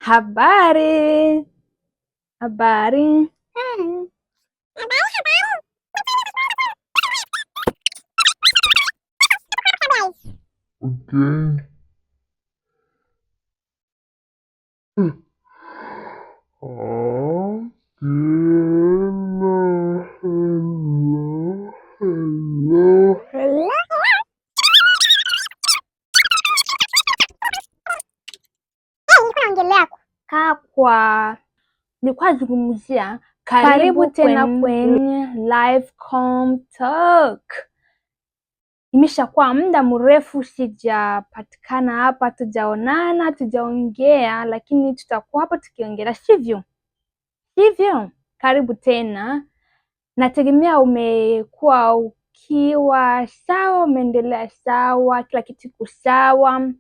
Habari. Habari. Okay. Oh, hello. Kakwa nilikuwa nazungumzia karibu tena kwenye Livecom Talk. Imeshakuwa muda mrefu sijapatikana hapa, tujaonana, tujaongea, lakini tutakuwa hapa tukiongelea, sivyo? Karibu tena. Nategemea umekuwa ukiwa sawa, umeendelea sawa, kila kitu kiko sawa.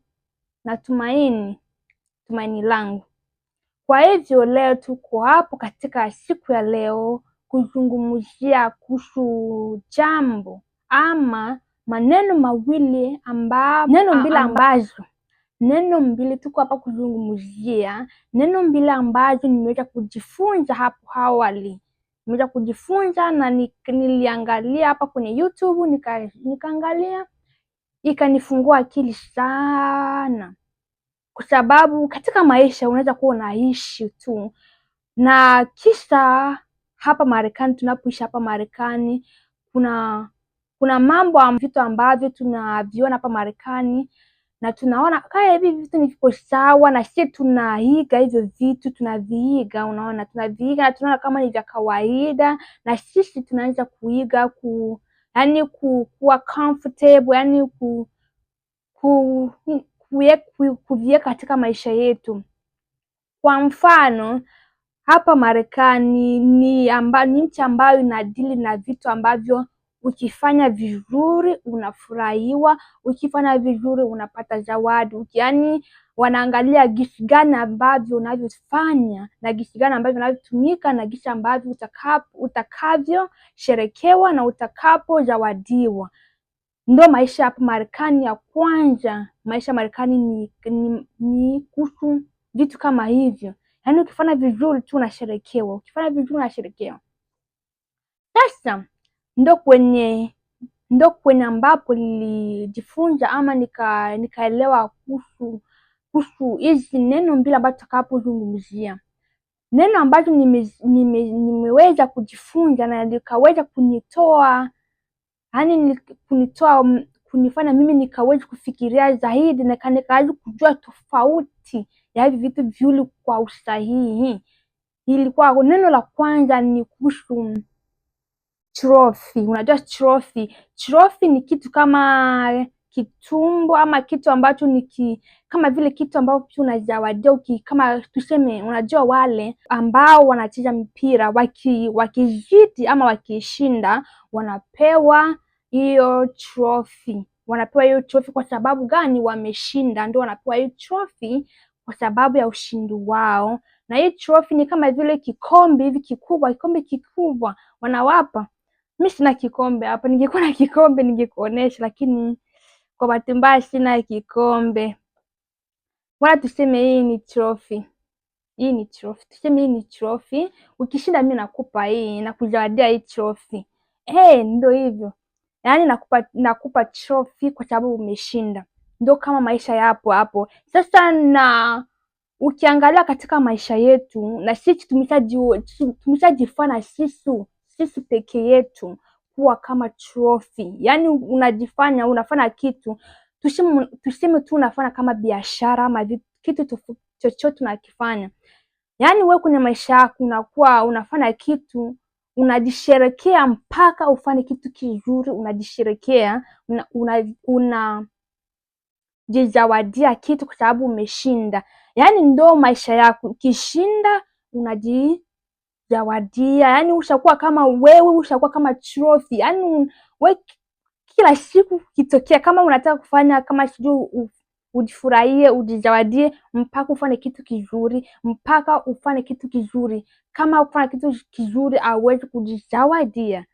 Natumaini langu. Kwa hivyo leo tuko hapo katika siku ya leo kuzungumzia kuhusu jambo ama maneno mawili neno mbili tuko hapa kuzungumzia neno mbili ambazo nimeweza kujifunza hapo awali. Nimeweza kujifunza na niliangalia hapa kwenye YouTube, nikaangalia, ikanifungua akili sana, kwa sababu katika maisha unaweza kuwa unaishi tu na kisha hapa Marekani, tunapoishi hapa Marekani, kuna mambo, vitu ambavyo tunaviona hapa Marekani na tunaona kaya hivi vitu ni viko sawa, na sisi tunaiga hivyo vitu, tunaviiga, unaona, tunaviiga na tunaona kama ni vya kawaida, na sisi tunaanza kuiga kuwa comfortable, yani kuviweka katika maisha yetu. Kwa mfano hapa Marekani ni nchi ambayo inadili na vitu ambavyo ukifanya vizuri unafurahiwa, ukifanya vizuri unapata zawadi. Yaani wanaangalia gisi gani ambavyo unavyofanya na gisi gani ambavyo unavyotumika na gisi ambavyo utakavyosherekewa na utakapozawadiwa. Ndio maisha hapa Marekani ya kwanza. Maisha Marekani ni kuhusu vitu kama hivyo. Yaani ukifanya vizuri tu unasherekewa, ukifanya vizuri unasherekewa. Sasa ndo kwenye ambapo nilijifunza ama nikaelewa kuhusu hizi neno mbili ambazo tutakapozungumzia. Neno ambazo nimeweza kujifunza na likaweza kunitoa, yaani kunifanya mimi nikaweza kufikiria zaidi na nikaweza kujua tofauti ya hivi vitu viwili kwa usahihi. Ilikuwa neno la kwanza ni kuhusu trophy. Unajua trophy? Trophy ni kitu kama kitumbo ama kitu ambacho ni kama vile kitu ambacho unazawadiwa, kama tuseme, unajua wale ambao wanacheza mpira wakizidi ama wakishinda wanapewa hiyo trophy. Wanapewa hiyo trophy kwa sababu gani? Wameshinda, ndio wanapewa hiyo trophy kwa sababu ya ushindi wao. Na hii trophy ni kama vile kikombe hivi kikubwa, kikombe kikubwa wanawapa. Mimi sina kikombe hapa, ningekuwa na kikombe ningekuonesha, lakini kwa bahati mbaya sina kikombe. Wala tuseme hii ni trophy. Tuseme hii ni trophy. Ukishinda mimi nakupa hii, nakuzawadia hii trophy. Ndio hivyo. Yaani nakupa trophy kwa sababu umeshinda. Ndio kama maisha yapo hapo. Sasa na ukiangalia katika maisha yetu, na sisi tumeshajifanya sisi peke yetu kuwa kama trophy. Yaani unafanya kitu, tuseme tu unafanya kama biashara ama kitu chochote unakifanya. Yaani wewe kwenye maisha yako unakuwa unafanya kitu, unajisherekea mpaka ufanye kitu kizuri, unajisherekea, unajizawadia kitu kwa sababu umeshinda. Yaani ndo maisha yako, ukishinda unajizawadia, yaani ushakuwa kama wewe, ushakuwa kama trophy. Yaani wewe kila siku kitokea, kama unataka kufanya kama sijui ujifurahie, ujizawadie mpaka ufanye kitu kizuri, Kama ufanye kitu kizuri hauwezi kujizawadia,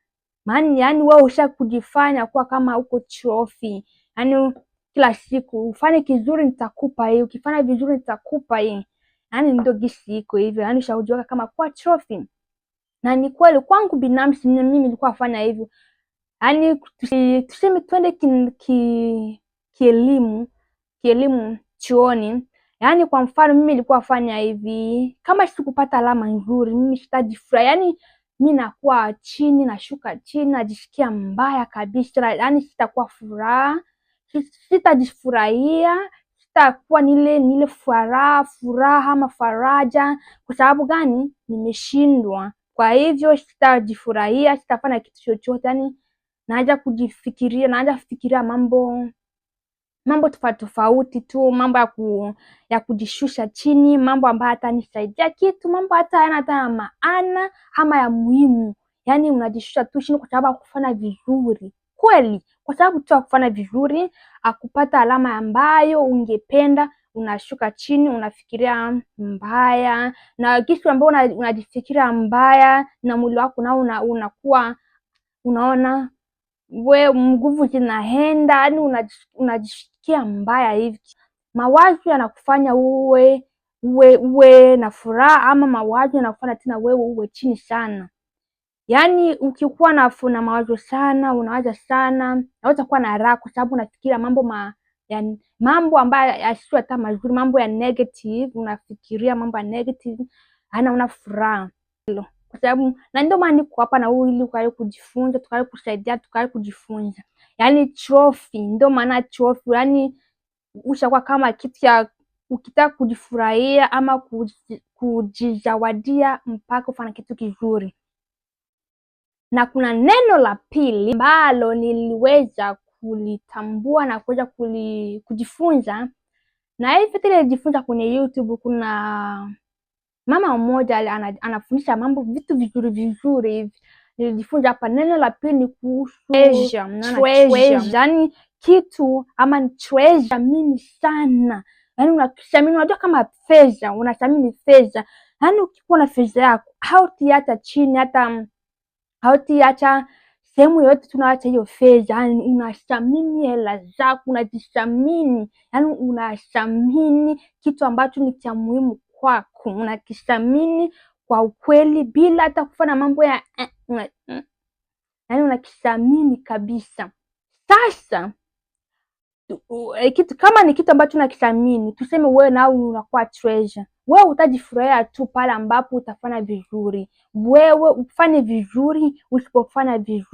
maana yaani wewe usha kujifanya kuwa kama uko trophy. Yaani kila siku ufanye kizuri nitakupa hii, ukifanya vizuri nitakupa hii. Yani ndio gisi iko hivyo, yani ushajiweka kama kuwa trophy. Na ni kweli kwangu binafsi mimi nilikuwa nafanya hivyo. Yani tuseme twende kielimu chuoni. Yani kwa mfano mimi nilikuwa nafanya hivi, kama sikupata alama nzuri mimi sitajifurahi. Yani mimi nakuwa chini, nashuka chini, najisikia mbaya kabisa. Yani sitakuwa furaha, sitajifurahia, sitakuwa nile furaha ama faraja. Kwa sababu gani? Nimeshindwa. Kwa hivyo sitajifurahia, sitafanya kitu chochote. Yani naanza kufikiria mambo tofauti tofauti tu, mambo ya kujishusha chini, mambo ambayo hatanisaidia kitu, mambo hata hayana hata maana ama ya muhimu. Yani unajishusha tu chini kwa sababu hakufanya vizuri kweli, kwa sababu tu hakufanya vizuri, akupata alama ambayo ungependa, unashuka chini, unafikiria mbaya. Na kitu ambayo unajifikiria mbaya na mwili wako nao unakuwa unaona nguvu zinaenda, yani unajisikia mbaya hivi. Mawazo yanakufanya uwe na furaha, ama mawazo yanakufanya tena wewe uwe chini sana. Yani ukikuwa na mawazo sana, unawaza sana, unaweza kuwa na raha kwa sababu unafikiria mambo ambayo yasio hata mazuri, mambo ya negative, unafikiria mambo ya negative, hana una furaha. Kwa sababu na ndio maana niko hapa na wewe ili ukae kujifunza, tukae kusaidia, tukae kujifunza. Yani trophy, ndio maana trophy, yani ushakuwa kama kitu ya ukitaka kujifurahia ama kujizawadia mpaka ufanye kitu kizuri. Na kuna neno la pili ambalo niliweza kulitambua na kuweza kujifunza, na hivi nilijifunza kwenye YouTube. Kuna mama mmoja anafundisha vitu vizuri hivi. Nilijifunza hapa neno la pili ni kuhusu treasure. Yani kitu ama ni treasure mimi sana. Yani unakishamini, unajua kama fedha, unathamini fedha. Yani ukikuwa na fedha yako, hautiacha chini, hata hautiacha sehemu yoyote, tunaacha hiyo fedha. Yani unathamini hela zako, unajithamini. Yani unathamini kitu ambacho ni cha muhimu kwako, unakithamini kwa ukweli bila hata kufanya mambo ya yani unakithamini kabisa. Sasa kitu kama ni kitu ambacho unakithamini, tuseme wewe nao unakuwa treasure, wewe utajifurahia tu pale ambapo utafanya vizuri. Wewe ufanye vizuri, usipofanya vizuri